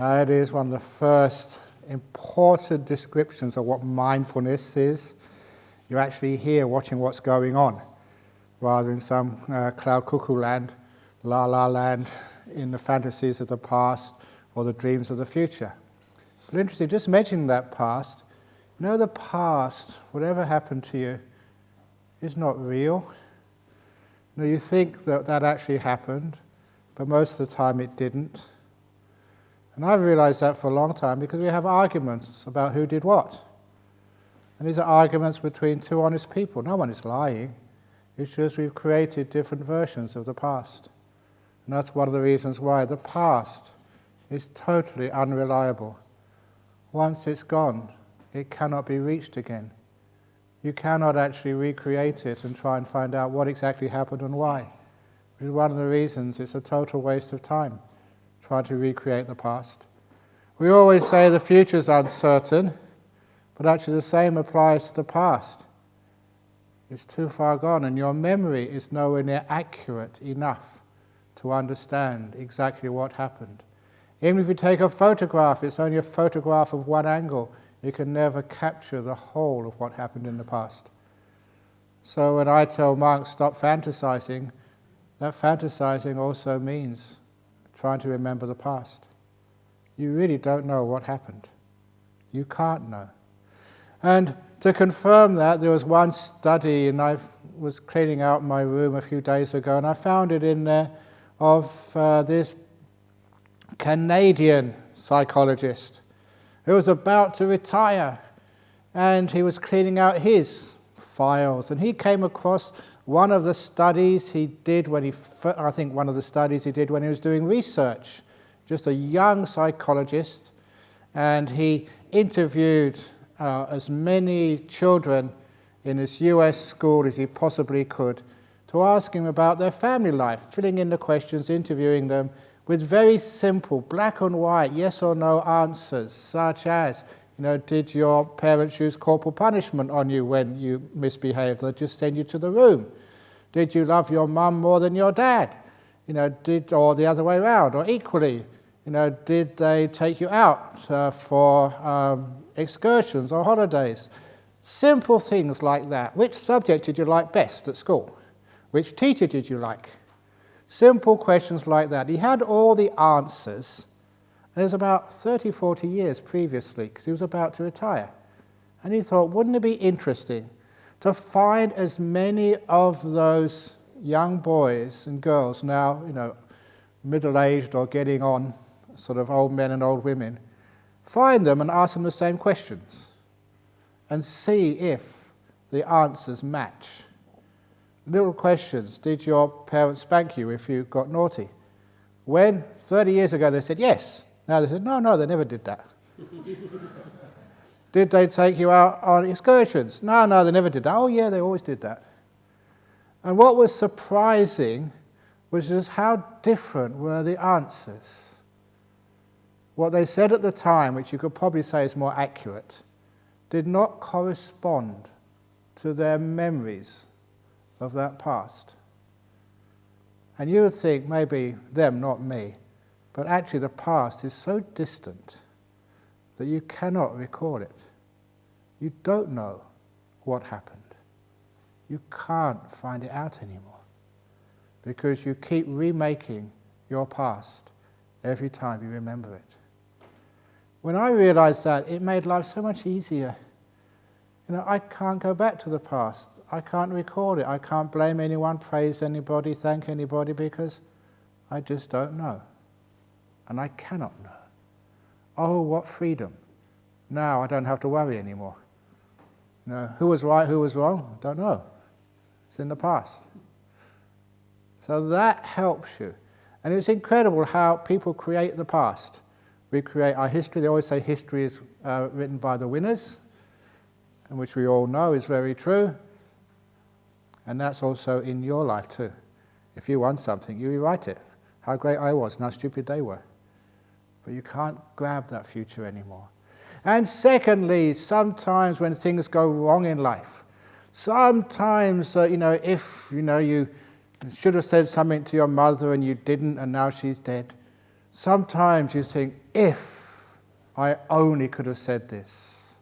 It is one of the first important descriptions of what mindfulness is. You're actually here watching what's going on, rather than some cloud cuckoo land, la la land, in the fantasies of the past or the dreams of the future. But interesting, just mentioning that past, the past, whatever happened to you, is not real. You think that actually happened, but most of the time it didn't. And I've realized that for a long time because we have arguments about who did what. And these are arguments between two honest people. No one is lying. It's just we've created different versions of the past. And that's one of the reasons why the past is totally unreliable. Once it's gone, it cannot be reached again. You cannot actually recreate it and try and find out what exactly happened and why. Which is one of the reasons it's a total waste of time, trying to recreate the past. We always say the future is uncertain, but actually the same applies to the past. It's too far gone, and your memory is nowhere near accurate enough to understand exactly what happened. Even if you take a photograph, it's only a photograph of one angle. You can never capture the whole of what happened in the past. So when I tell monks, stop fantasizing, that fantasizing also means trying to remember the past. You really don't know what happened. You can't know. And to confirm that, there was one study, and I was cleaning out my room a few days ago, and I found it in there of this Canadian psychologist who was about to retire, and he was cleaning out his files, and he came across one of the studies he did when he was doing research, just a young psychologist, and he interviewed as many children in this US school as he possibly could to ask him about their family life, filling in the questions, interviewing them with very simple black and white yes or no answers, such as, did your parents use corporal punishment on you when you misbehaved, or just send you to the room? Did you love your mum more than your dad? Or the other way around, or equally, did they take you out for excursions or holidays? Simple things like that. Which subject did you like best at school? Which teacher did you like? Simple questions like that. He had all the answers, and it was about 30, 40 years previously, because he was about to retire. And he thought, wouldn't it be interesting to find as many of those young boys and girls now, middle-aged or getting on, sort of old men and old women, find them and ask them the same questions and see if the answers match. Little questions. Did your parents spank you if you got naughty? When 30 years ago they said yes. Now they said, no, they never did that. Did they take you out on excursions? No, they never did that. Oh yeah, they always did that. And what was surprising was just how different were the answers. What they said at the time, which you could probably say is more accurate, did not correspond to their memories of that past. And you would think maybe them, not me, but actually the past is so distant that you cannot recall it. You don't know what happened. You can't find it out anymore because you keep remaking your past every time you remember it. When I realized that, it made life so much easier. I can't go back to the past. I can't recall it. I can't blame anyone, praise anybody, thank anybody, because I just don't know. And I cannot know. Oh, what freedom. Now I don't have to worry anymore. Who was right, who was wrong? Don't know. It's in the past. So that helps you. And it's incredible how people create the past. We create our history. They always say history is written by the winners, and which we all know is very true. And that's also in your life too. If you want something, you rewrite it. How great I was and how stupid they were. But you can't grab that future anymore. And secondly, sometimes when things go wrong in life, sometimes, if you should have said something to your mother and you didn't and now she's dead, Sometimes you think, if I only could have said this,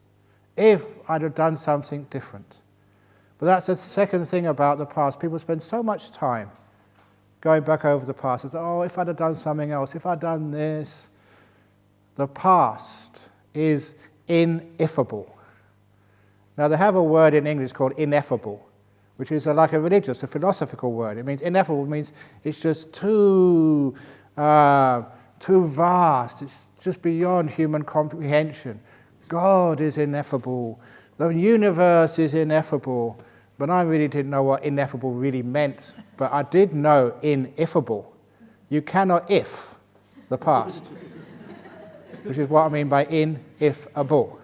if I'd have done something different. But that's the second thing about the past. People spend so much time going back over the past. It's, oh, if I'd have done something else, if I'd done this. The past is ineffable. Now, they have a word in English called ineffable, which is like a religious, a philosophical word. It means ineffable means it's just too vast. It's just beyond human comprehension. God is ineffable. The universe is ineffable. But I really didn't know what ineffable really meant. But I did know ineffable. You cannot if the past, which is what I mean by ineffable.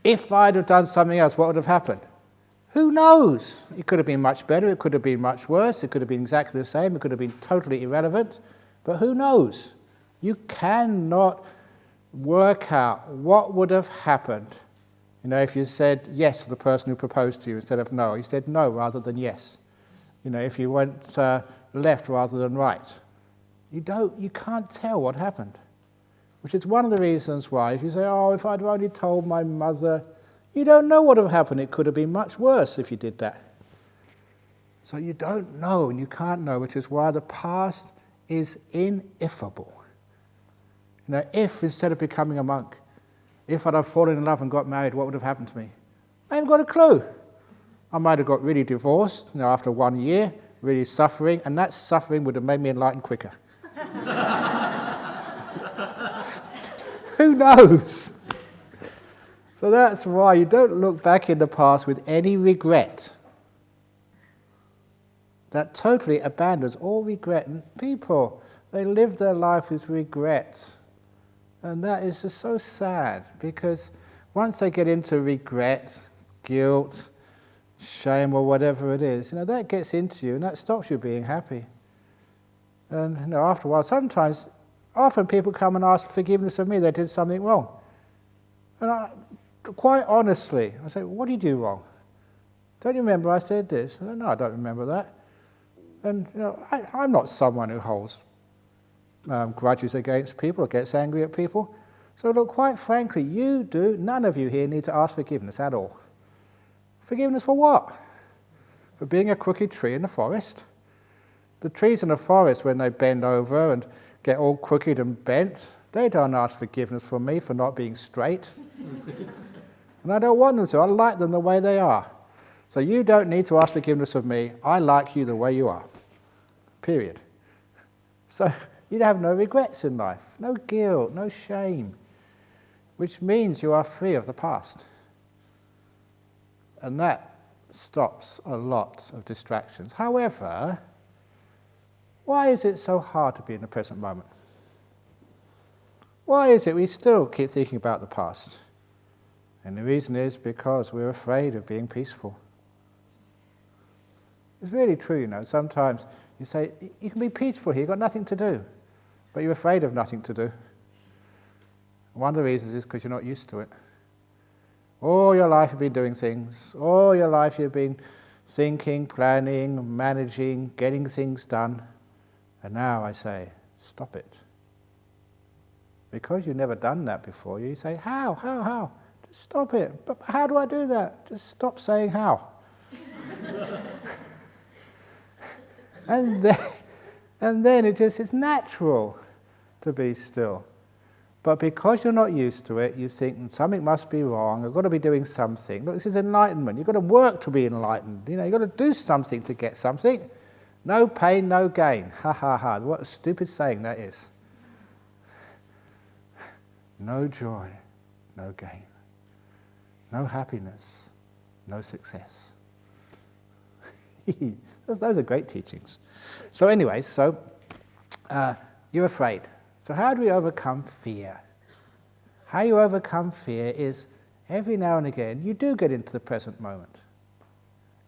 If I'd have done something else, what would have happened? Who knows? It could have been much better, it could have been much worse, it could have been exactly the same, it could have been totally irrelevant, but who knows? You cannot work out what would have happened. You know, if you said yes to the person who proposed to you instead of no, you said no rather than yes. You know, if you went left rather than right. You can't tell what happened. Which is one of the reasons why, if you say, oh, if I'd only told my mother, you don't know what would have happened. It could have been much worse if you did that. So you don't know and you can't know, which is why the past is ineffable. You know, if instead of becoming a monk, if I'd have fallen in love and got married, what would have happened to me? I haven't got a clue. I might have got really divorced, you know, after 1 year, really suffering, and that suffering would have made me enlightened quicker. Who knows? So that's why you don't look back in the past with any regret. That totally abandons all regret. And people, they live their life with regret. And that is just so sad, because once they get into regret, guilt, shame, or whatever it is, you know, that gets into you and that stops you being happy. And you know, after a while, often people come and ask forgiveness of me, they did something wrong. And quite honestly, I say, what did you do wrong? Don't you remember I said this? No, I don't remember that. And you know, I'm not someone who holds grudges against people or gets angry at people. So look, quite frankly, none of you here need to ask forgiveness at all. Forgiveness for what? For being a crooked tree in the forest? The trees in the forest, when they bend over and get all crooked and bent, they don't ask forgiveness from me for not being straight. And I don't want them to. I like them the way they are. So you don't need to ask forgiveness of me. I like you the way you are. Period. So you have no regrets in life, no guilt, no shame, which means you are free of the past. And that stops a lot of distractions. However, why is it so hard to be in the present moment? Why is it we still keep thinking about the past? And the reason is because we're afraid of being peaceful. It's really true, you know. Sometimes you say, you can be peaceful here, you've got nothing to do. But you're afraid of nothing to do. One of the reasons is because you're not used to it. All your life you've been doing things. All your life you've been thinking, planning, managing, getting things done. And now I say, stop it. Because you've never done that before, you say, how? Just stop it. But how do I do that? Just stop saying how. And then it's natural to be still. But because you're not used to it, you think something must be wrong, I've got to be doing something. Look, this is enlightenment. You've got to work to be enlightened. You know, you've got to do something to get something. No pain, no gain. Ha ha ha. What a stupid saying that is. No joy, no gain. No happiness, no success. Those are great teachings. So anyway, you're afraid. So how do we overcome fear? How you overcome fear is every now and again you do get into the present moment.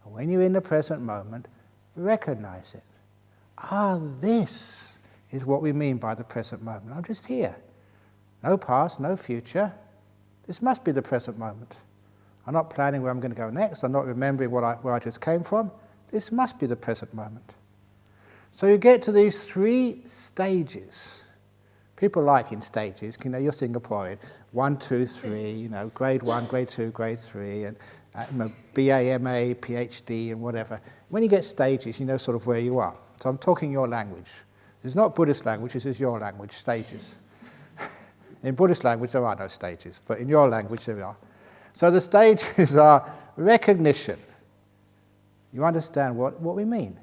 And when you're in the present moment, recognize it. This is what we mean by the present moment. I'm just here. No past, no future. This must be the present moment. I'm not planning where I'm going to go next. I'm not remembering where I just came from. This must be the present moment. So you get to these 3 stages. People like in stages, you're Singaporean, 1, 2, 3, grade 1, grade 2, grade 3, and BA, MA, PhD, and whatever. When you get stages, you know sort of where you are. So I'm talking your language. It's not Buddhist language, this is your language, stages. In Buddhist language, there are no stages, but in your language, there are. So the stages are recognition. You understand what we mean.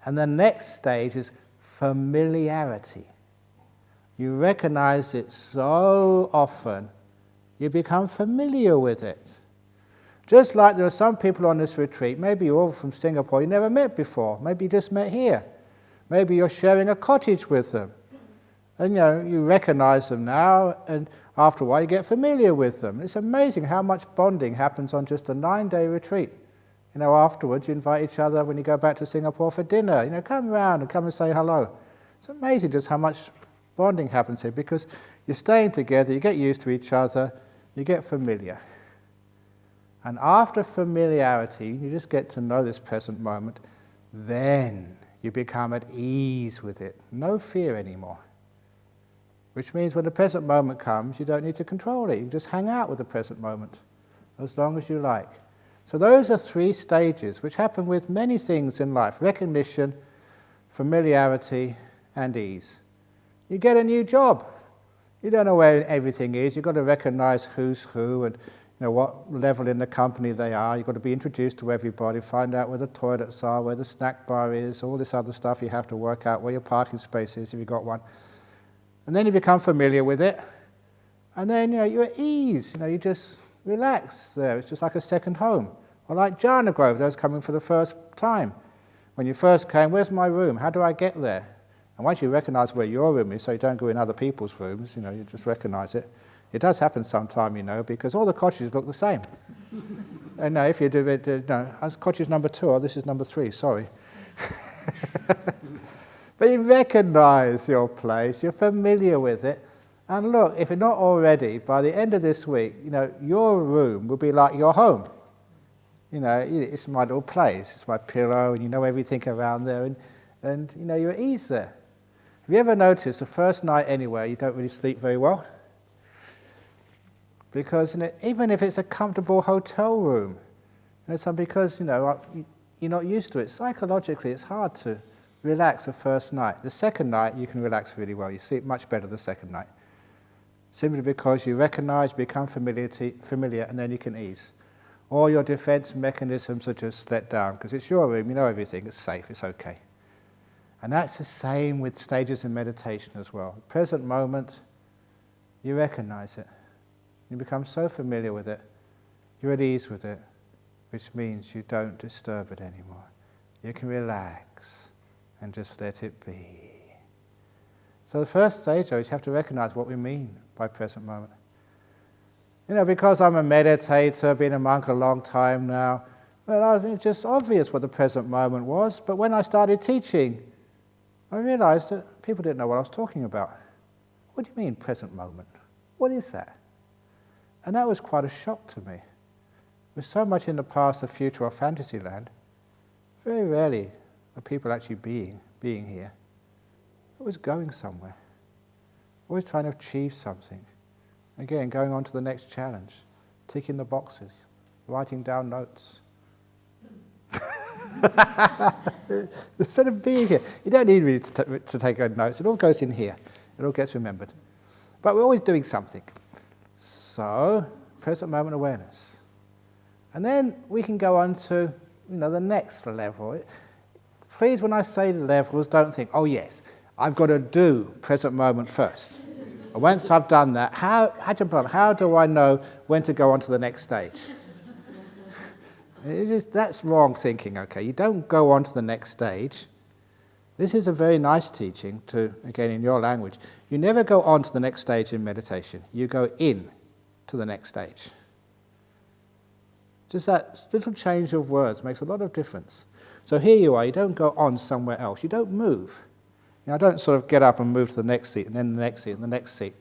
And the next stage is familiarity. You recognize it so often, you become familiar with it. Just like there are some people on this retreat, maybe you're all from Singapore, you never met before, maybe you just met here. Maybe you're sharing a cottage with them. And you recognize them now, and after a while you get familiar with them. It's amazing how much bonding happens on just a 9-day retreat. Afterwards you invite each other when you go back to Singapore for dinner. Come around and come and say hello. It's amazing just how much bonding happens here, because you're staying together, you get used to each other, you get familiar. And after familiarity, you just get to know this present moment, then you become at ease with it. No fear anymore. Which means when the present moment comes, you don't need to control it. You can just hang out with the present moment as long as you like. So those are 3 stages which happen with many things in life: recognition, familiarity, and ease. You get a new job. You don't know where everything is. You've got to recognize who's who and what level in the company they are. You've got to be introduced to everybody, find out where the toilets are, where the snack bar is, all this other stuff you have to work out, where your parking space is if you've got one. And then you become familiar with it. And then you're at ease. You just relax there. It's just like a second home. Or like Jhana Grove, those coming for the first time. When you first came, where's my room? How do I get there? And once you recognize where your room is, so you don't go in other people's rooms, you just recognize it. It does happen sometime, because all the cottages look the same. And if you do it, that's cottage number 2, or this is number 3, sorry. But you recognize your place, you're familiar with it. And look, if you're not already, by the end of this week, your room will be like your home. It's my little place, it's my pillow, and you know everything around there, and you're at ease there. Have you ever noticed the first night anywhere you don't really sleep very well? Because even if it's a comfortable hotel room, because you're not used to it, psychologically it's hard to relax the first night. The second night you can relax really well, you sleep much better the second night. Simply because you recognize, become familiar, and then you can ease. All your defense mechanisms are just let down, because it's your room, you know everything, it's safe, it's okay. And that's the same with stages in meditation as well. The present moment, you recognize it. You become so familiar with it, you're at ease with it, which means you don't disturb it anymore. You can relax and just let it be. So the first stage, though, is you have to recognize what we mean by present moment. Because I'm a meditator, been a monk a long time now, well, I think it's just obvious what the present moment was, but when I started teaching, I realized that people didn't know what I was talking about. What do you mean, present moment? What is that? And that was quite a shock to me. With so much in the past, the future, or fantasy land, very rarely are people actually being here. Always going somewhere. Always trying to achieve something. Again, going on to the next challenge. Ticking the boxes. Writing down notes. Instead of being here. You don't need really to take notes. It all goes in here. It all gets remembered. But we're always doing something. So, present moment awareness. And then we can go on to the next level. Please, when I say levels, don't think, oh yes, I've got to do present moment first. And once I've done that, how do I know when to go on to the next stage? That's wrong thinking, okay? You don't go on to the next stage. This is a very nice teaching to, again, in your language. You never go on to the next stage in meditation. You go in to the next stage. Just that little change of words makes a lot of difference. So here you are, you don't go on somewhere else. You don't move. I don't sort of get up and move to the next seat, and then the next seat, and the next seat.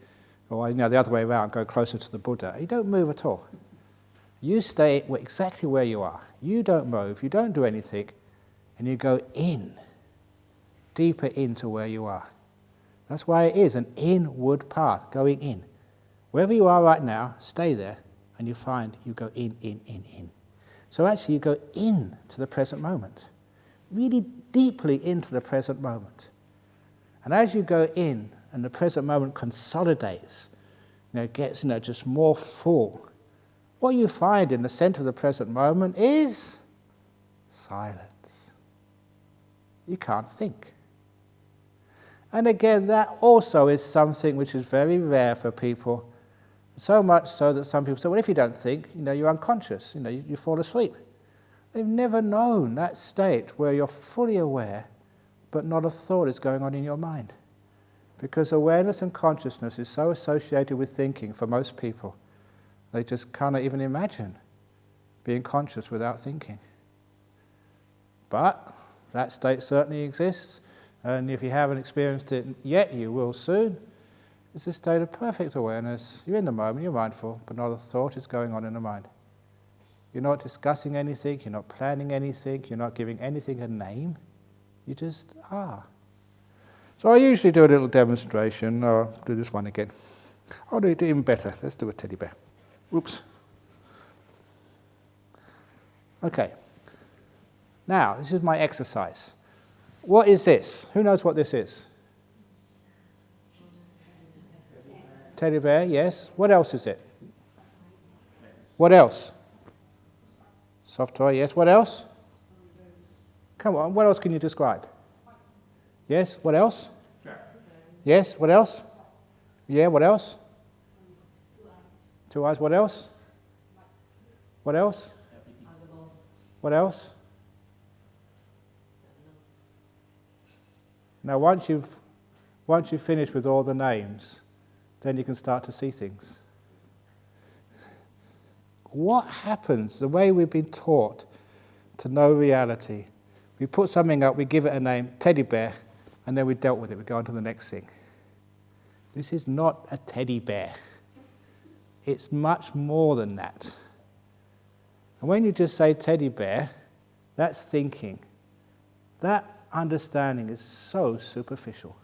Or the other way around, go closer to the Buddha. You don't move at all. You stay exactly where you are. You don't move, you don't do anything, and you go in. deeper into where you are. That's why it is an inward path, going in. Wherever you are right now, stay there, and you find you go in, in, in, in. So actually you go in to the present moment, really deeply into the present moment. And as you go in, and the present moment consolidates, gets just more full, what you find in the center of the present moment is silence. You can't think. And again, that also is something which is very rare for people, so much so that some people say, well, if you don't think, you're unconscious, you fall asleep. They've never known that state where you're fully aware, but not a thought is going on in your mind. Because awareness and consciousness is so associated with thinking for most people, they just cannot even imagine being conscious without thinking. But that state certainly exists, and if you haven't experienced it yet, you will soon. It's a state of perfect awareness. You're in the moment, you're mindful, but not a thought is going on in the mind. You're not discussing anything, you're not planning anything, you're not giving anything a name. You just are. So I usually do a little demonstration. I'll do this one again. I'll do it even better. Let's do a teddy bear. Whoops. Okay. Now, this is my exercise. What is this? Who knows what this is? Teddy bear, yes. What else is it? What else? Soft toy, yes. What else? Come on, what else can you describe? Yes, what else? Yes, what else? Yeah, what else? 2 eyes, what else? What else? What else? Now once you've finished with all the names, then you can start to see things. What happens, the way we've been taught to know reality, we put something up, we give it a name, teddy bear, and then we dealt with it, we go on to the next thing. This is not a teddy bear. It's much more than that. And when you just say teddy bear, that's thinking. That understanding is so superficial.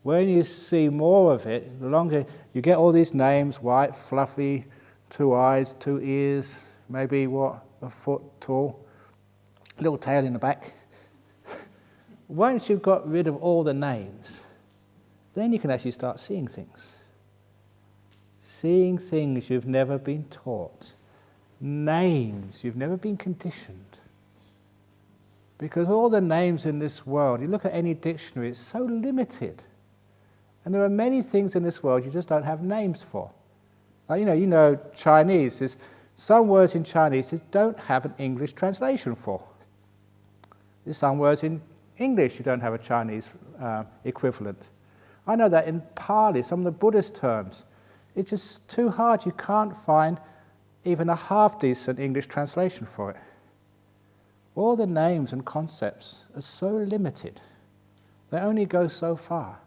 When you see more of it, the longer you get all these names, white, fluffy, 2 eyes, 2 ears, maybe a foot tall, little tail in the back. Once you've got rid of all the names, then you can actually start seeing things. Seeing things you've never been taught. Names you've never been conditioned. Because all the names in this world, you look at any dictionary, it's so limited. And there are many things in this world you just don't have names for. Like, you know Chinese, there's some words in Chinese you don't have an English translation for. There's some words in English you don't have a Chinese equivalent. I know that in Pali, some of the Buddhist terms, it's just too hard. You can't find even a half-decent English translation for it. All the names and concepts are so limited. They only go so far.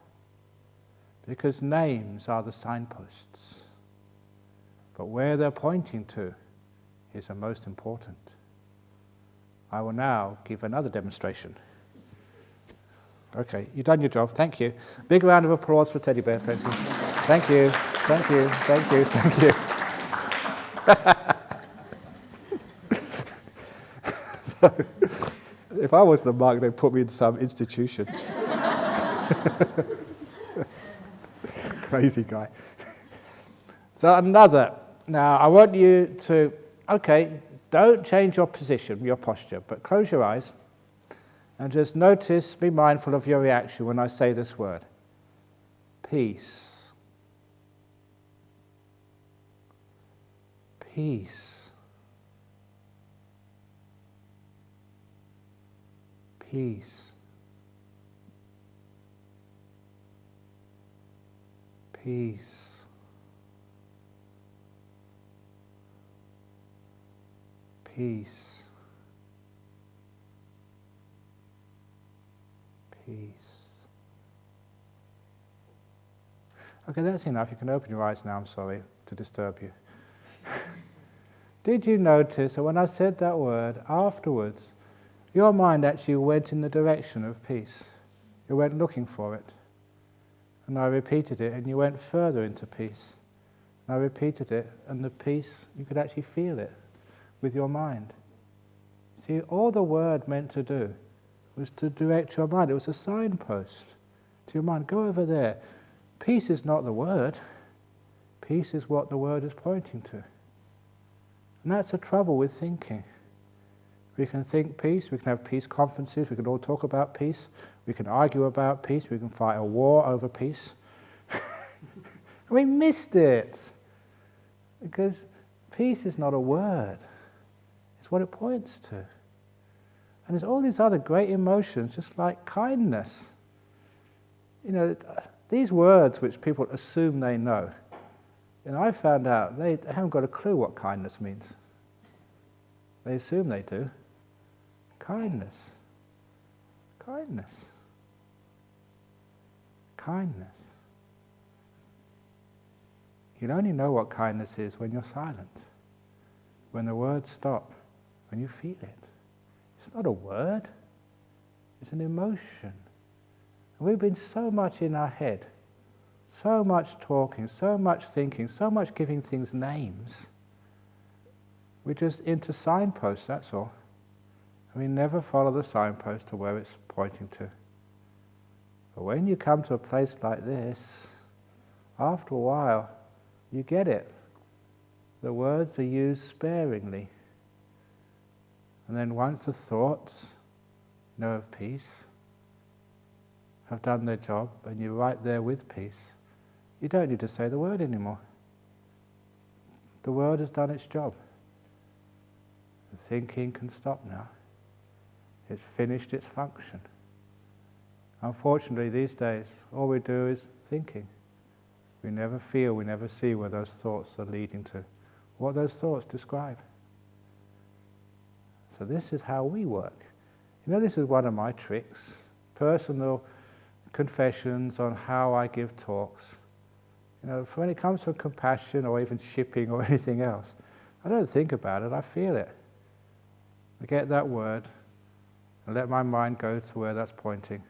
Because names are the signposts. But where they're pointing to is the most important. I will now give another demonstration. Okay, you've done your job, thank you. Big round of applause for Teddy Bear, thank you. Thank you, thank you, thank you, thank you. So, if I wasn't a monk, they'd put me in some institution. Crazy guy. So another. Now, I want you to, don't change your position, your posture, but close your eyes and just notice, be mindful of your reaction when I say this word. Peace. Peace. Peace. Peace. Peace. Peace. Okay, that's enough. You can open your eyes now. I'm sorry to disturb you. Did you notice that when I said that word, afterwards, your mind actually went in the direction of peace. You went looking for it. And I repeated it, and you went further into peace. And I repeated it, and the peace, you could actually feel it with your mind. See, all the word meant to do was to direct your mind. It was a signpost to your mind. Go over there. Peace is not the word. Peace is what the word is pointing to. And that's the trouble with thinking. We can think peace, we can have peace conferences, we can all talk about peace, we can argue about peace, we can fight a war over peace. We missed it. Because peace is not a word. It's what it points to. And there's all these other great emotions, just like kindness. You know, these words which people assume they know. And I found out they haven't got a clue what kindness means. They assume they do. Kindness. Kindness. Kindness. You'll only know what kindness is when you're silent, when the words stop, when you feel it. It's not a word, it's an emotion. And we've been so much in our head, so much talking, so much thinking, so much giving things names. We're just into signposts, that's all. And we never follow the signpost to where it's pointing to. But when you come to a place like this, after a while, you get it. The words are used sparingly. And then once the thoughts know of peace, have done their job, and you're right there with peace, you don't need to say the word anymore. The word has done its job. The thinking can stop now. It's finished its function. Unfortunately, these days, all we do is thinking. We never feel, we never see where those thoughts are leading to, what those thoughts describe. So this is how we work. You know, this is one of my tricks, personal confessions on how I give talks. You know, when it comes to compassion or even shipping or anything else, I don't think about it, I feel it. I get that word and let my mind go to where that's pointing.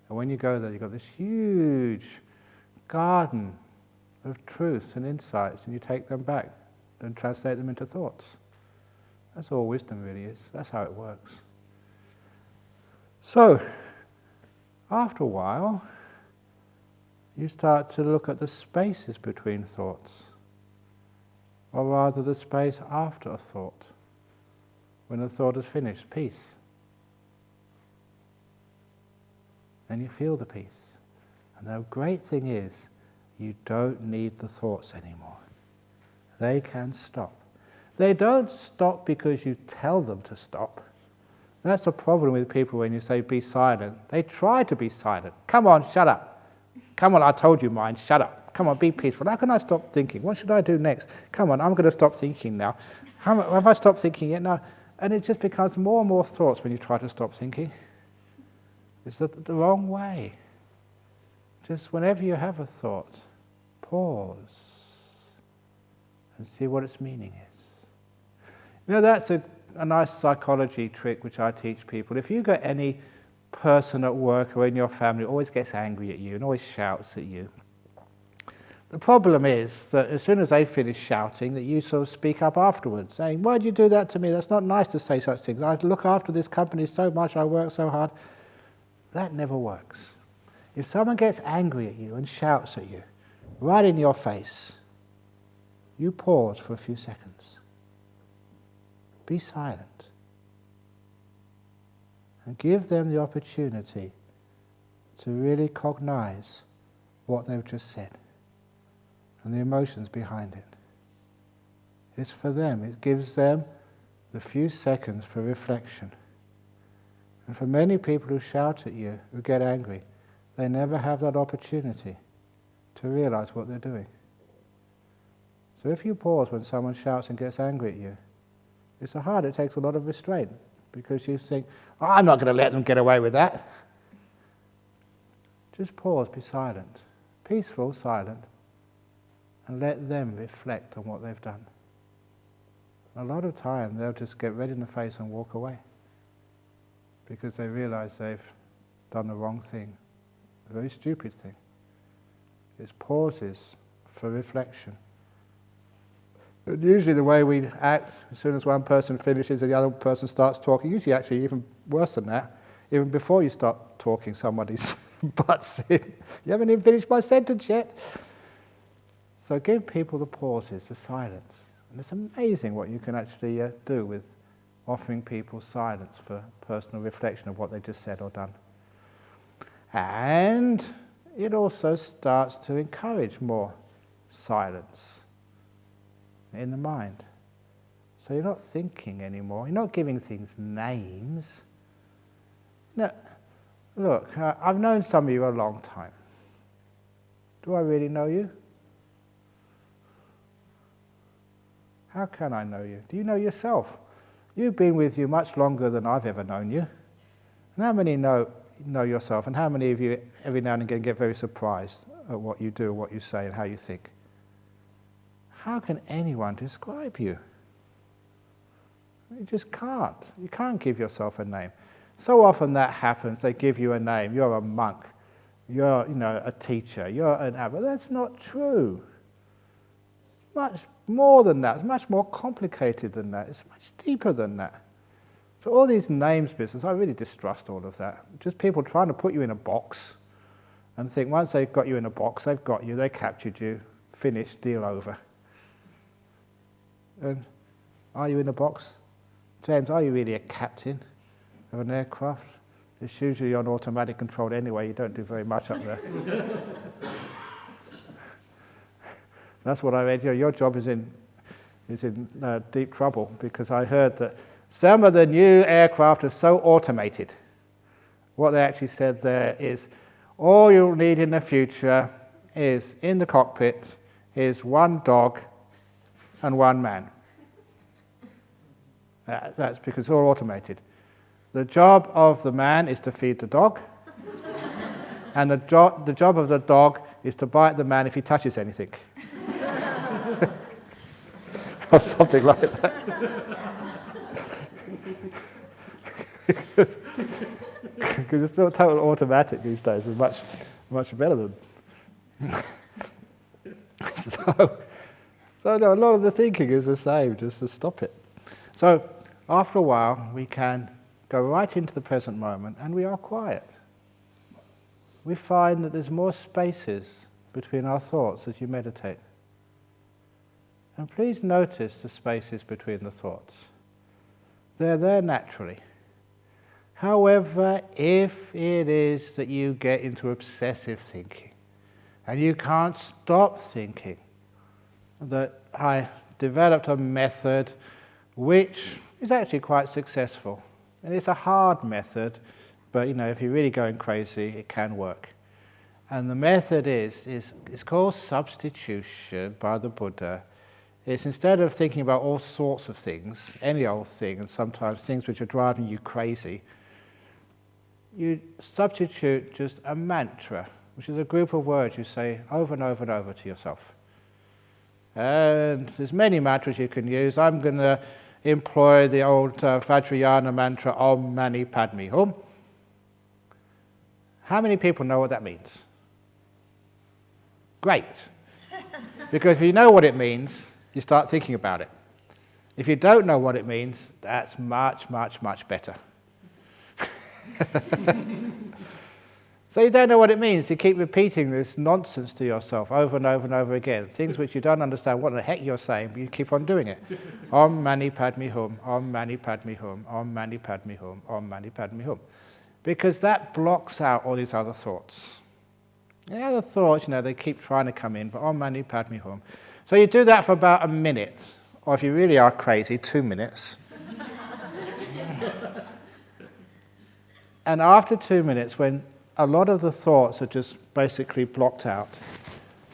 And when you go there, you've got this huge garden of truths and insights, and you take them back and translate them into thoughts. That's all wisdom really is. That's how it works. So, after a while, you start to look at the spaces between thoughts, or rather the space after a thought, when the thought is finished, peace. Then you feel the peace. And the great thing is, you don't need the thoughts anymore. They can stop. They don't stop because you tell them to stop. That's the problem with people when you say be silent. They try to be silent. Come on, shut up. Come on, I told you mind, shut up. Come on, be peaceful. How can I stop thinking? What should I do next? Come on, I'm going to stop thinking now. Have I stopped thinking yet? No. And it just becomes more and more thoughts when you try to stop thinking. It's the wrong way. Just whenever you have a thought, pause and see what its meaning is. You know, that's a nice psychology trick which I teach people. If you got any person at work or in your family who always gets angry at you and always shouts at you, the problem is that as soon as they finish shouting, that you sort of speak up afterwards, saying, why did you do that to me? That's not nice to say such things. I look after this company so much, I work so hard. That never works. If someone gets angry at you and shouts at you, right in your face, you pause for a few seconds. Be silent. And give them the opportunity to really cognize what they've just said and the emotions behind it. It's for them. It gives them the few seconds for reflection. And for many people who shout at you, who get angry, they never have that opportunity to realize what they're doing. So if you pause when someone shouts and gets angry at you, it's hard, it takes a lot of restraint, because you think, oh, I'm not going to let them get away with that. Just pause, be silent, peaceful, silent, and let them reflect on what they've done. A lot of time they'll just get red in the face and walk away. because they realize they've done the wrong thing, a very stupid thing. It's pauses for reflection. And usually the way we act, as soon as one person finishes and the other person starts talking, usually actually even worse than that, even before you start talking, somebody's butts in. You haven't even finished my sentence yet. So give people the pauses, the silence. And it's amazing what you can actually do with offering people silence for personal reflection of what they just said or done. And it also starts to encourage more silence in the mind. So you're not thinking anymore, you're not giving things names. No, look, I've known some of you a long time. Do I really know you? How can I know you? Do you know yourself? You've been with you much longer than I've ever known you. And how many know yourself, and how many of you every now and again get very surprised at what you do, what you say, and how you think? How can anyone describe you? You just can't. You can't give yourself a name. So often that happens, they give you a name. You're a monk, you're a teacher, you're an abbot. That's not true. Much more than that. It's much more complicated than that. It's much deeper than that. So all these names business, I really distrust all of that. Just people trying to put you in a box and think once they've got you in a box, they've got you, they captured you, finished, deal over. And are you in a box? James, are you really a captain of an aircraft? It's usually on automatic control anyway, you don't do very much up there. That's what I read. Your job is in deep trouble, because I heard that some of the new aircraft are so automated. What they actually said there is, all you'll need in the future is, in the cockpit, is one dog and one man. That's because it's all automated. The job of the man is to feed the dog, and the job of the dog is to bite the man if he touches anything. Or something like that. Because it's still totally automatic these days. It's much better than. So no, a lot of the thinking is the same, just to stop it. So after a while, we can go right into the present moment, and we are quiet. We find that there's more spaces between our thoughts as you meditate. And please notice the spaces between the thoughts. They're there naturally. However, if it is that you get into obsessive thinking, and you can't stop thinking, that I developed a method which is actually quite successful. And it's a hard method, but if you're really going crazy, it can work. And the method is it's called substitution by the Buddha. It's instead of thinking about all sorts of things, any old thing, and sometimes things which are driving you crazy, you substitute just a mantra, which is a group of words you say over and over and over to yourself. And there's many mantras you can use. I'm going to employ the old Vajrayana mantra, Om Mani Padme Hum. How many people know what that means? Great. Because if you know what it means, you start thinking about it. If you don't know what it means, that's much, much, much better. So you don't know what it means. You keep repeating this nonsense to yourself over and over and over again. Things which you don't understand what the heck you're saying, but you keep on doing it. Om Mani Padme Hum, Om Mani Padme Hum, Om Mani Padme Hum, Om Mani Padme Hum. Because that blocks out all these other thoughts. The other thoughts, they keep trying to come in, but Om Mani Padme Hum. So you do that for about a minute, or if you really are crazy, 2 minutes. And after 2 minutes, when a lot of the thoughts are just basically blocked out,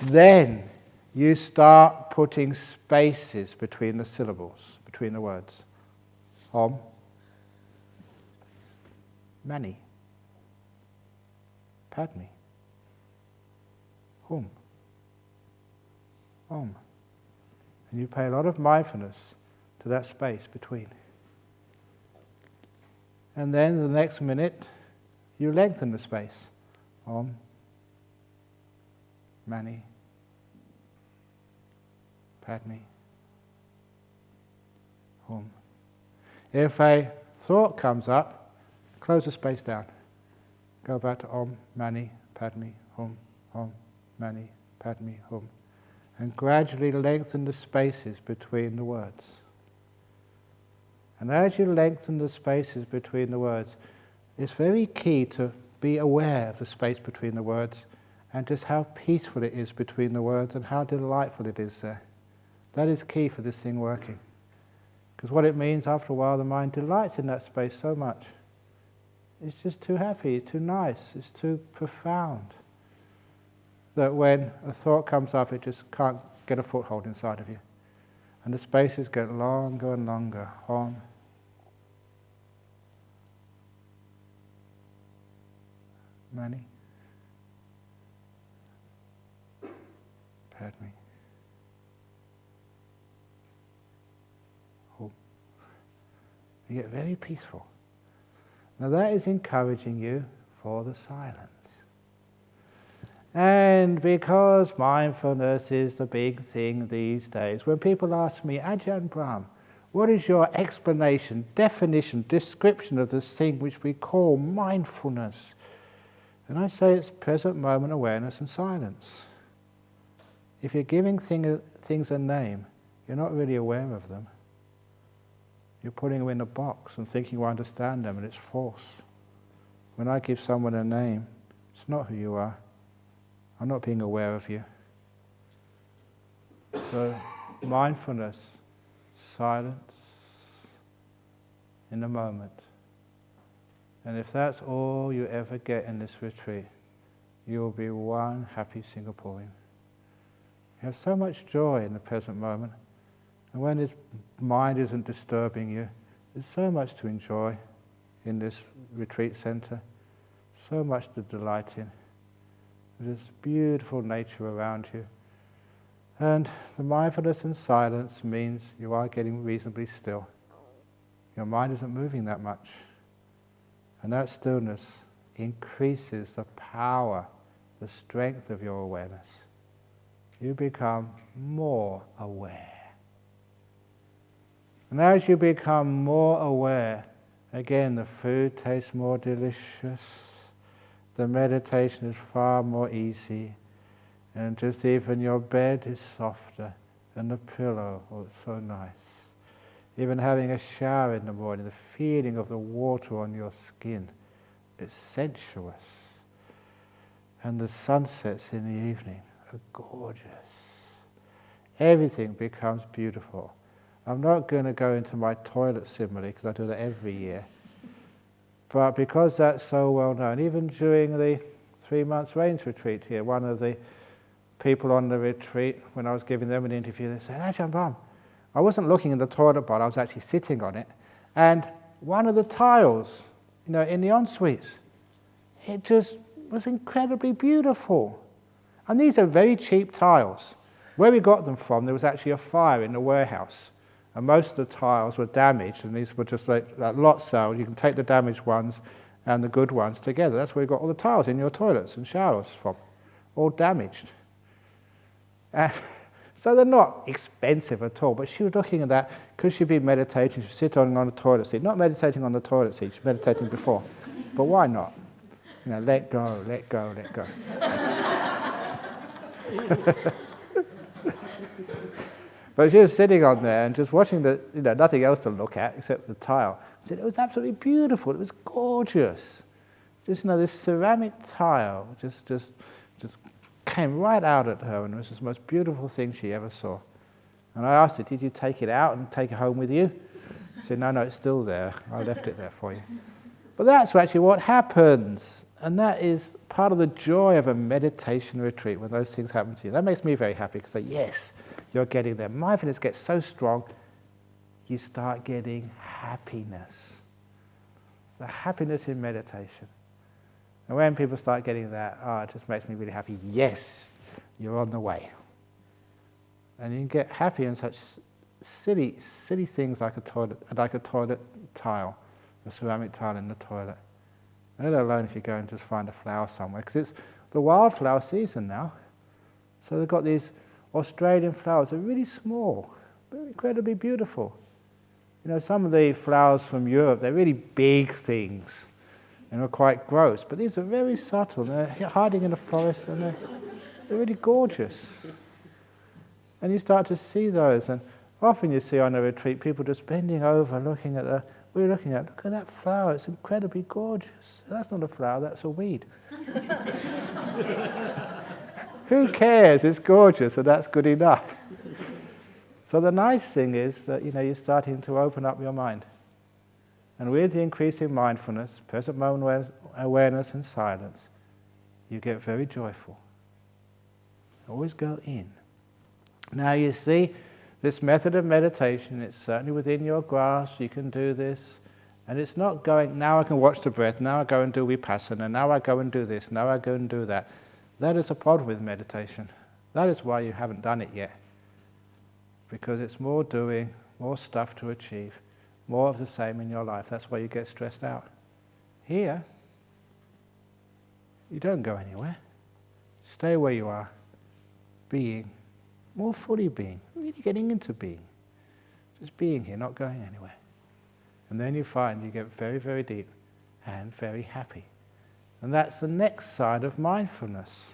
then you start putting spaces between the syllables, between the words. Om, Mani, Padme, Hum, Om. And you pay a lot of mindfulness to that space between. And then the next minute, you lengthen the space. Om, Mani, Padme, Hum. If a thought comes up, close the space down. Go back to Om, Mani, Padme, Hum, Om, Mani, Padme, Hum. And gradually lengthen the spaces between the words. And as you lengthen the spaces between the words, it's very key to be aware of the space between the words and just how peaceful it is between the words and how delightful it is there. That is key for this thing working. Because what it means, after a while, the mind delights in that space so much. It's just too happy, too nice, it's too profound. That when a thought comes up, it just can't get a foothold inside of you. And the spaces get longer and longer. Om. Mani. Padme. Hum. You get very peaceful. Now that is encouraging you for the silence. And because mindfulness is the big thing these days, when people ask me, Ajahn Brahm, what is your explanation, definition, description of this thing which we call mindfulness? And I say it's present moment awareness and silence. If you're giving things a name, you're not really aware of them. You're putting them in a box and thinking you understand them, and it's false. When I give someone a name, it's not who you are. I'm not being aware of you. So, mindfulness, silence in the moment. And if that's all you ever get in this retreat, you'll be one happy Singaporean. You have so much joy in the present moment. And when his mind isn't disturbing you, there's so much to enjoy in this retreat center, so much to delight in. There's beautiful nature around you. And the mindfulness and silence means you are getting reasonably still. Your mind isn't moving that much. And that stillness increases the power, the strength of your awareness. You become more aware. And as you become more aware, again the food tastes more delicious. The meditation is far more easy, and just even your bed is softer, and the pillow, oh, it's so nice. Even having a shower in the morning, the feeling of the water on your skin, it's sensuous. And the sunsets in the evening are gorgeous. Everything becomes beautiful. I'm not going to go into my toilet simile, because I do that every year. But because that's so well known, even during the 3 months range retreat here, one of the people on the retreat, when I was giving them an interview, they said, Ajahn Brahm, I wasn't looking in the toilet bowl, I was actually sitting on it, and one of the tiles, in the en-suites, it just was incredibly beautiful. And these are very cheap tiles. Where we got them from, there was actually a fire in the warehouse. And most of the tiles were damaged, and these were just like lot sale. You can take the damaged ones and the good ones together. That's where you got all the tiles in your toilets and showers from, all damaged. So they're not expensive at all, but she was looking at that, because she'd been meditating, she'd sit on a toilet seat. Not meditating on the toilet seat, she's meditating before. But why not? Let go, let go, let go. But she was sitting on there and just watching nothing else to look at except the tile. She said it was absolutely beautiful. It was gorgeous. Just this ceramic tile just came right out at her, and it was the most beautiful thing she ever saw. And I asked her, "Did you take it out and take it home with you?" She said, "No, it's still there. I left it there for you." But that's actually what happens, and that is part of the joy of a meditation retreat when those things happen to you. That makes me very happy, because yes, you're getting there. Mindfulness gets so strong, you start getting happiness. The happiness in meditation. And when people start getting that, it just makes me really happy. Yes, you're on the way. And you can get happy in such silly things like a toilet tile. the ceramic tile in the toilet. Let alone if you go and just find a flower somewhere, because it's the wildflower season now. So they've got these Australian flowers. They're really small, but incredibly beautiful. You know, some of the flowers from Europe, they're really big things, and are quite gross. But these are very subtle. They're hiding in the forest, and they're really gorgeous. And you start to see those, and often you see on a retreat people just bending over, looking at look at that flower, it's incredibly gorgeous. That's not a flower, that's a weed. Who cares? It's gorgeous, and that's good enough. So the nice thing is that, you know, you're starting to open up your mind. And with the increasing mindfulness, present moment awareness and silence, you get very joyful. Always go in. Now you see, this method of meditation, it's certainly within your grasp, you can do this, and it's not going, now I can watch the breath, now I go and do vipassana, now I go and do this, now I go and do that. That is a problem with meditation. That is why you haven't done it yet. Because it's more doing, more stuff to achieve, more of the same in your life. That's why you get stressed out. Here, you don't go anywhere. Stay where you are, being, more fully being, really getting into being. Just being here, not going anywhere. And then you find you get very, very deep and very happy. And that's the next side of mindfulness.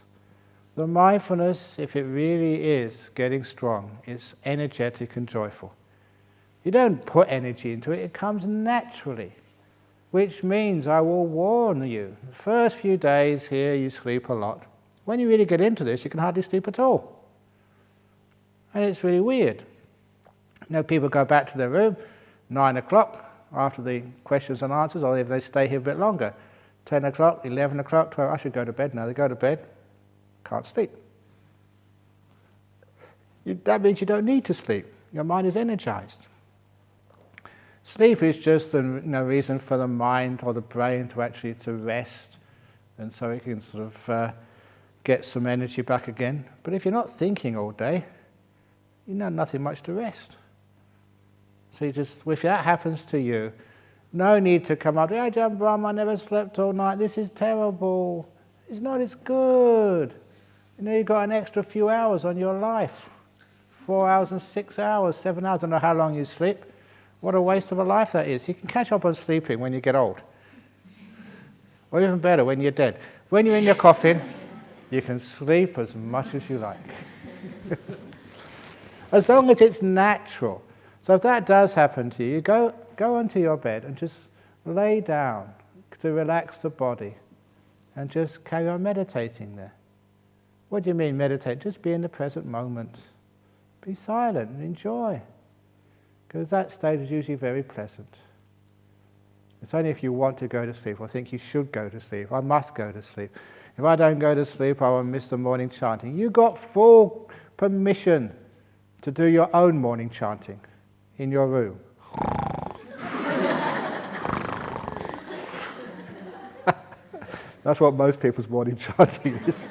The mindfulness, if it really is getting strong, is energetic and joyful. You don't put energy into it, it comes naturally. Which means, I will warn you, the first few days here you sleep a lot. When you really get into this, you can hardly sleep at all. And it's really weird. You know, people go back to their room, 9 o'clock, after the questions and answers, or if they stay here a bit longer, 10 o'clock, 11 o'clock, 12, I should go to bed now. They go to bed, can't sleep. That means you don't need to sleep. Your mind is energized. Sleep is just a reason for the mind or the brain to rest, and so it can sort of get some energy back again. But if you're not thinking all day, you know nothing much to rest. So you just, if that happens to you, no need to come up, Ajahn Brahm, I never slept all night, this is terrible. It's not, it's good. You know, you've got an extra few hours on your life. 4 hours and 6 hours, 7 hours, I don't know how long you sleep. What a waste of a life that is. You can catch up on sleeping when you get old. Or even better, when you're dead. When you're in your coffin, you can sleep as much as you like. As long as it's natural. So if that does happen to you, go onto your bed and just lay down to relax the body and just carry on meditating there. What do you mean meditate? Just be in the present moment. Be silent and enjoy. Because that state is usually very pleasant. It's only if you want to go to sleep or think you should go to sleep, I must go to sleep. If I don't go to sleep, I will miss the morning chanting. You got full permission to do your own morning chanting in your room. That's what most people's morning chanting is.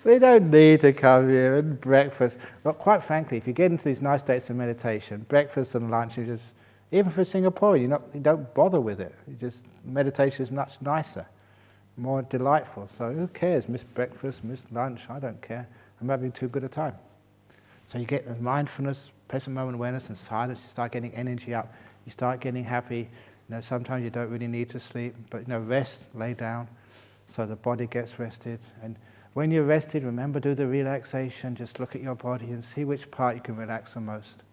So you don't need to come here and breakfast. But quite frankly, if you get into these nice states of meditation, breakfast and lunch, you just, even for Singapore, you don't bother with it. Meditation is much nicer, more delightful. So who cares? Miss breakfast, miss lunch, I don't care. I'm having too good a time. So you get the mindfulness, present moment awareness and silence, you start getting energy up, you start getting happy. You know, sometimes you don't really need to sleep, but rest, lay down, so the body gets rested. And when you're rested, remember, do the relaxation, just look at your body and see which part you can relax the most.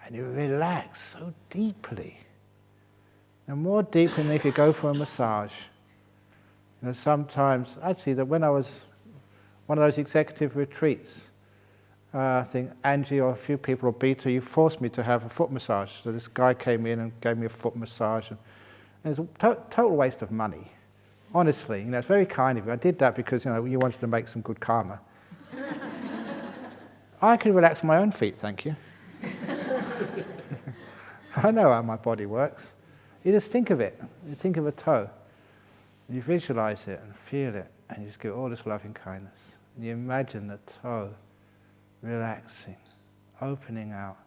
And you relax so deeply. And more deeply than if you go for a massage. Sometimes, actually, when I was one of those executive retreats, I think Angie or a few people, or Beta, you forced me to have a foot massage. So this guy came in and gave me a foot massage. And it was a total waste of money. Honestly, it's very kind of you. I did that because, you wanted to make some good karma. I can relax my own feet, thank you. I know how my body works. You just think of it. You think of a toe. And you visualize it and feel it. And you just give all this loving kindness. And you imagine the toe relaxing, opening out,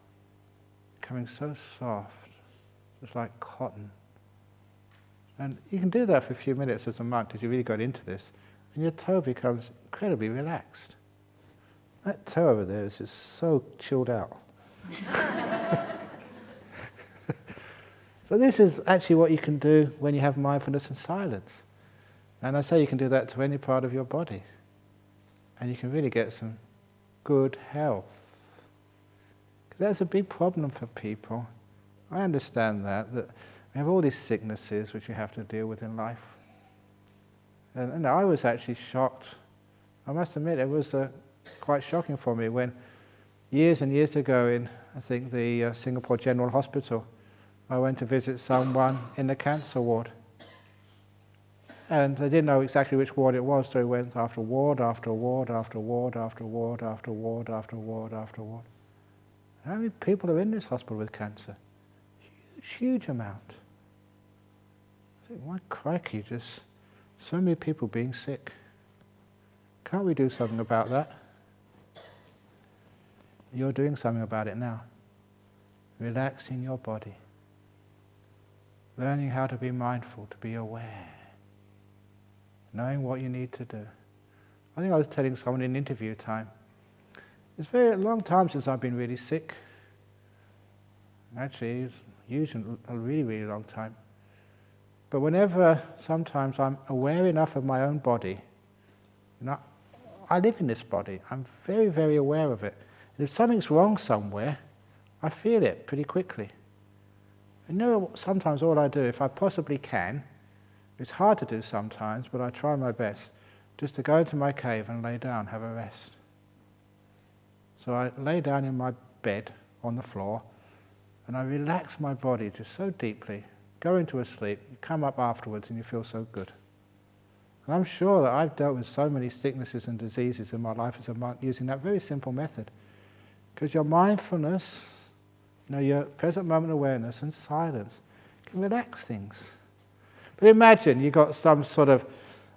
becoming so soft, It's like cotton. And you can do that for a few minutes as a monk, because you really got into this, and your toe becomes incredibly relaxed. That toe over there is just so chilled out. So this is actually what you can do when you have mindfulness and silence. And I say you can do that to any part of your body. And you can really get some good health. Because that's a big problem for people. I understand that we have all these sicknesses which we have to deal with in life. And I was actually shocked. I must admit, it was quite shocking for me when years and years ago in, I think, the Singapore General Hospital, I went to visit someone in the cancer ward. And they didn't know exactly which ward it was, so we went after ward, after ward, after ward, after ward, after ward, after ward, after ward. How many people are in this hospital with cancer? Huge, huge amount. I think, my crikey, just so many people being sick. Can't we do something about that? You're doing something about it now. Relaxing your body. Learning how to be mindful, to be aware. Knowing what you need to do. I think I was telling someone in interview time, it's a very long time since I've been really sick. Actually, it's usually a really, really long time. But whenever, sometimes I'm aware enough of my own body, I live in this body, I'm very, very aware of it. And if something's wrong somewhere, I feel it pretty quickly. Sometimes all I do, if I possibly can, it's hard to do sometimes, but I try my best, just to go into my cave and lay down, have a rest. So I lay down in my bed on the floor, and I relax my body just so deeply, go into a sleep, you come up afterwards and you feel so good. And I'm sure that I've dealt with so many sicknesses and diseases in my life as a monk using that very simple method. Because your mindfulness, your present moment awareness and silence can relax things. But imagine you got some sort of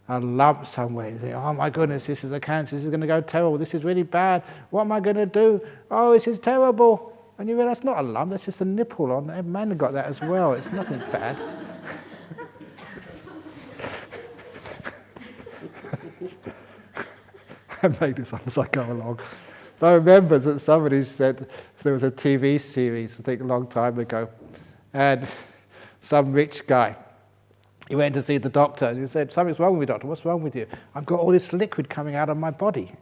a lump somewhere. You think, oh my goodness, this is a cancer, this is going to go terrible, this is really bad, what am I going to do? Oh, this is terrible. And you realise, not a lump, that's just a nipple on. Every man got that as well, it's nothing bad. I make this up as I go along. I remember that somebody said there was a TV series, I think a long time ago, and some rich guy, he went to see the doctor and he said, something's wrong with me, doctor, what's wrong with you? I've got all this liquid coming out of my body.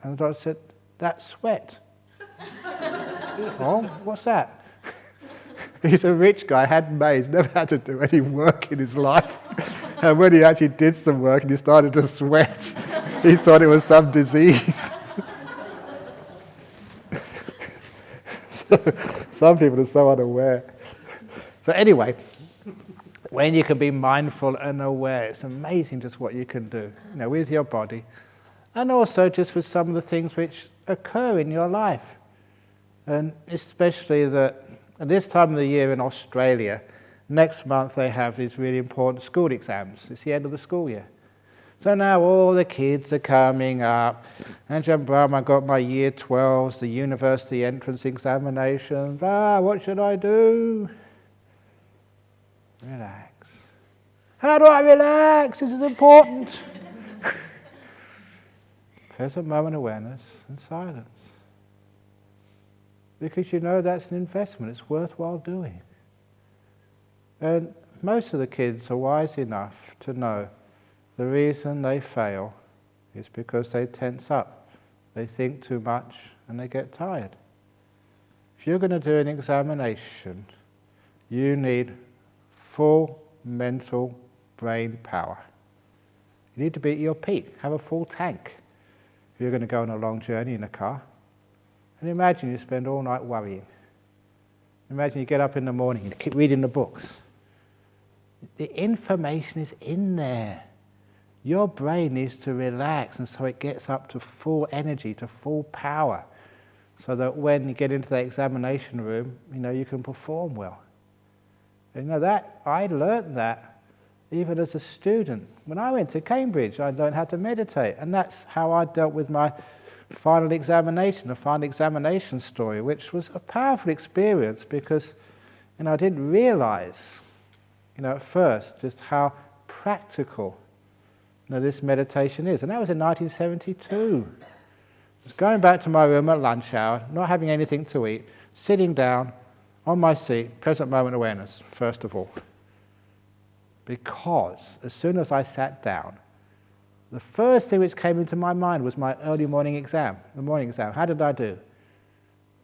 And the doctor said, that's sweat. Oh, what's that? He's a rich guy, hadn't made, he's never had to do any work in his life. And when he actually did some work and he started to sweat, he thought it was some disease. Some people are so unaware. So anyway, when you can be mindful and aware, it's amazing just what you can do, with your body, and also just with some of the things which occur in your life. And especially that at this time of the year in Australia, next month they have these really important school exams. It's the end of the school year. So now all the kids are coming up. Ajahn Brahm, I got my year 12s, the university entrance examinations. What should I do? Relax. How do I relax? This is important. Present moment awareness and silence. Because that's an investment, it's worthwhile doing. And most of the kids are wise enough to know the reason they fail is because they tense up, they think too much, and they get tired. If you're going to do an examination, you need full mental brain power. You need to be at your peak, have a full tank. If you're going to go on a long journey in a car, and imagine you spend all night worrying. Imagine you get up in the morning and keep reading the books. The information is in there. Your brain needs to relax, and so it gets up to full energy, to full power, so that when you get into the examination room, you can perform well. And I learned that even as a student. When I went to Cambridge, I learned how to meditate, and that's how I dealt with my final examination, the final examination story, which was a powerful experience because And I didn't realize, at first, just how practical, this meditation is. And that was in 1972. Just going back to my room at lunch hour, not having anything to eat, sitting down on my seat, present moment awareness, first of all. Because as soon as I sat down, the first thing which came into my mind was my early morning exam, the morning exam. How did I do?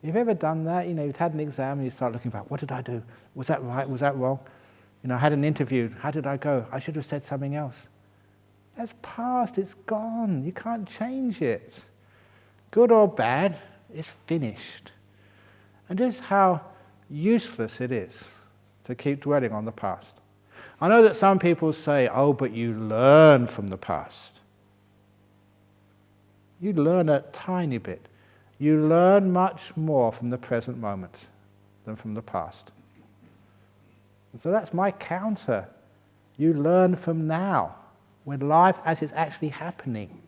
You've ever done that? You've had an exam and you start looking back, what did I do? Was that right? Was that wrong? I had an interview. How did I go? I should have said something else. That's past. It's gone. You can't change it. Good or bad, it's finished. And just how useless it is to keep dwelling on the past. I know that some people say, oh, but you learn from the past. You learn a tiny bit. You learn much more from the present moment than from the past. So that's my counter. You learn from now, when life as it's actually happening.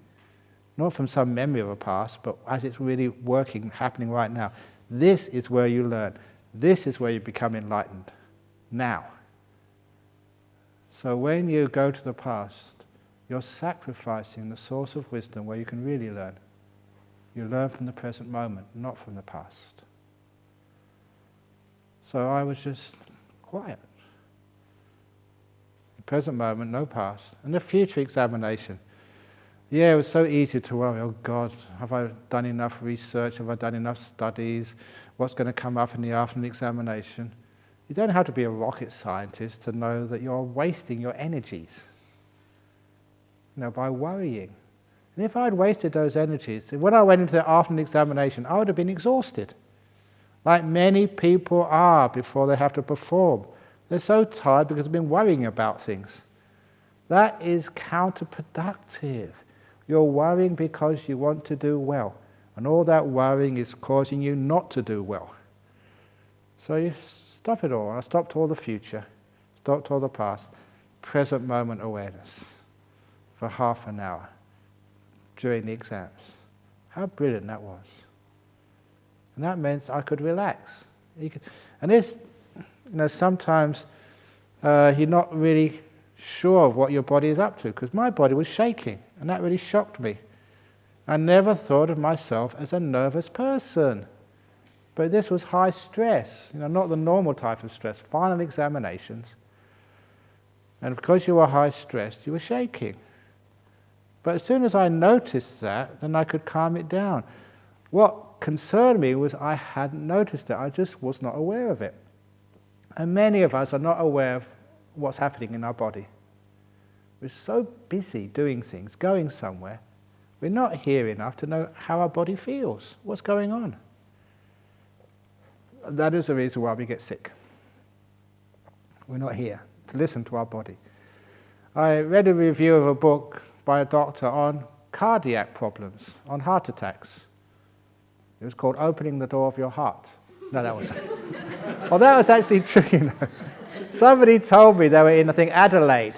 Not from some memory of a past, but as it's really working, happening right now. This is where you learn. This is where you become enlightened. Now. So when you go to the past, you're sacrificing the source of wisdom where you can really learn. You learn from the present moment, not from the past. So I was just quiet. The present moment, no past. And the future examination. Yeah, it was so easy to worry, oh God, have I done enough research? Have I done enough studies? What's going to come up in the afternoon examination? You don't have to be a rocket scientist to know that you're wasting your energies, by worrying. And if I'd wasted those energies, when I went into the afternoon examination, I would have been exhausted, like many people are before they have to perform. They're so tired because they've been worrying about things. That is counterproductive. You're worrying because you want to do well, and all that worrying is causing you not to do well. So you stop it all. I stopped all the future, stopped all the past, present moment awareness for half an hour during the exams. How brilliant that was. And that meant I could relax. And this, sometimes you're not really sure of what your body is up to, because my body was shaking, and that really shocked me. I never thought of myself as a nervous person. But this was high stress, not the normal type of stress, final examinations. And because you were high stressed, you were shaking. But as soon as I noticed that, then I could calm it down. What concerned me was I hadn't noticed it, I just was not aware of it. And many of us are not aware of what's happening in our body. We're so busy doing things, going somewhere, we're not here enough to know how our body feels, what's going on. That is the reason why we get sick. We're not here to listen to our body. I read a review of a book by a doctor on cardiac problems, on heart attacks. It was called Opening the Door of Your Heart. No, that wasn't. Well, that was actually true. Somebody told me they were in, I think, Adelaide,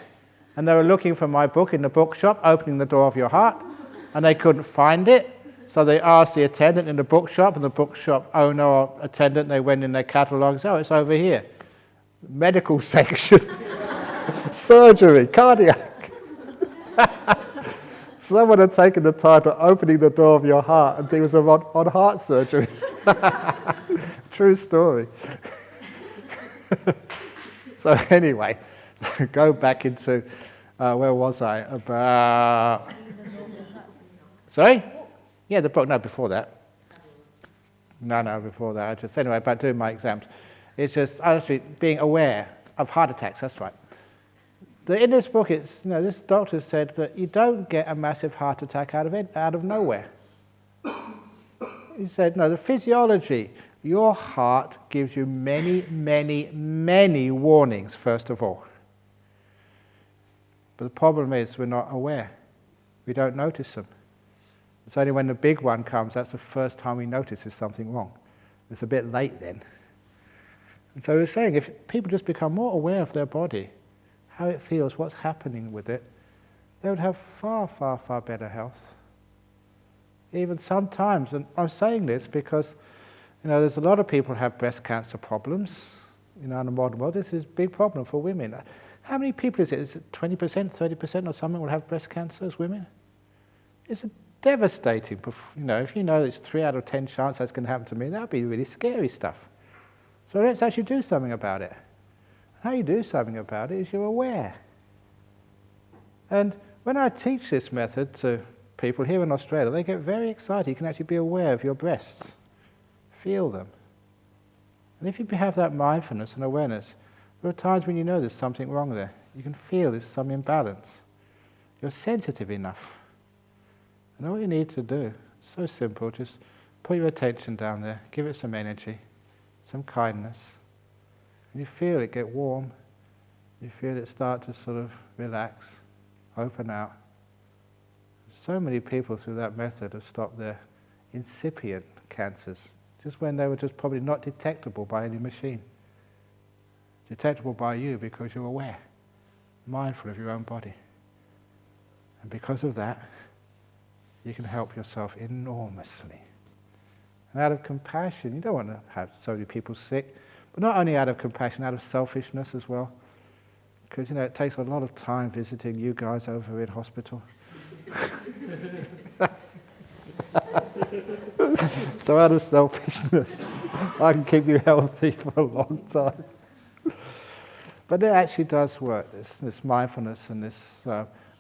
and they were looking for my book in the bookshop, Opening the Door of Your Heart, and they couldn't find it. So they asked the attendant in the bookshop, and the bookshop owner or attendant, they went in their catalogues, oh, it's over here. Medical section. Surgery, cardiac. Someone had taken the title, Opening the Door of Your Heart, and it was on heart surgery. True story. So anyway, go back into, where was I? About... Sorry? Yeah, the book, no, before that. No, before that. Anyway, about doing my exams. It's just actually being aware of heart attacks, that's right. In this book, this doctor said that you don't get a massive heart attack out of nowhere. He said, no, the physiology, your heart gives you many, many, many warnings, first of all. But the problem is we're not aware. We don't notice them. It's only when the big one comes, that's the first time we notice there's something wrong. It's a bit late then. And so we're saying, if people just become more aware of their body, how it feels, what's happening with it, they would have far, far, far better health. Even sometimes, and I'm saying this because, there's a lot of people who have breast cancer problems, in our modern world, this is a big problem for women. How many people is it? Is it 20%, 30% or something will have breast cancer as women? It's a devastating, if you know it's 3 out of 10 chance that's going to happen to me, that would be really scary stuff. So let's actually do something about it. How you do something about it is you're aware. And when I teach this method to people here in Australia, they get very excited. You can actually be aware of your breasts. Feel them. And if you have that mindfulness and awareness, there are times when you know there's something wrong there. You can feel there's some imbalance. You're sensitive enough. And all you need to do, so simple, just put your attention down there, give it some energy, some kindness. And you feel it get warm. You feel it start to sort of relax, open out. So many people through that method have stopped their incipient cancers, just when they were just probably not detectable by any machine. Detectable by you because you're aware, mindful of your own body. And because of that, you can help yourself enormously. And out of compassion, you don't want to have so many people sick, but not only out of compassion, out of selfishness as well. Because, it takes a lot of time visiting you guys over in hospital. So out of selfishness, I can keep you healthy for a long time. But it actually does work, this mindfulness and this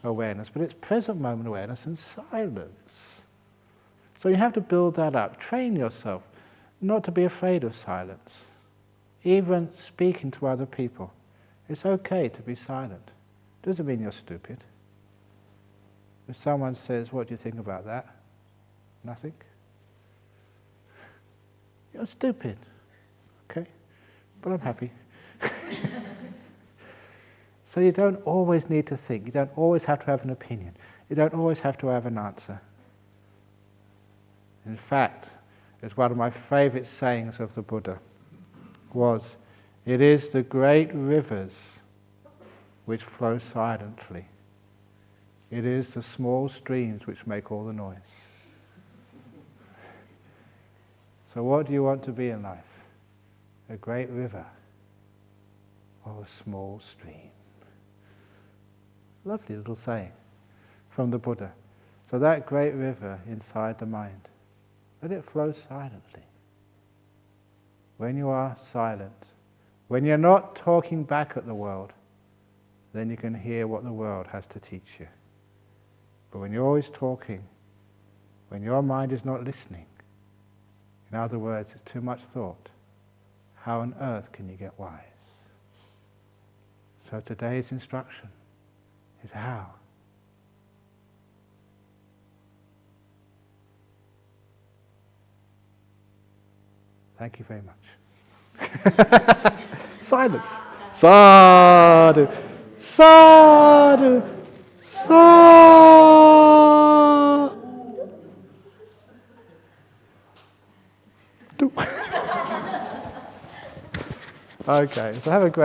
awareness, but it's present moment awareness and silence. So you have to build that up. Train yourself not to be afraid of silence. Even speaking to other people. It's okay to be silent. Doesn't mean you're stupid. If someone says, "What do you think about that?" Nothing. You're stupid. Okay, but I'm happy. So you don't always need to think. You don't always have to have an opinion. You don't always have to have an answer. In fact, it's one of my favorite sayings of the Buddha was, "It is the great rivers which flow silently. It is the small streams which make all the noise." So what do you want to be in life? A great river or a small stream? Lovely little saying from the Buddha. So that great river inside the mind, let it flow silently. When you are silent, when you're not talking back at the world, then you can hear what the world has to teach you. But when you're always talking, when your mind is not listening, in other words, it's too much thought, how on earth can you get wise? So today's instruction is how. Thank you very much. Silence. Sadhu. Sadhu. Sadhu. Okay, so have a great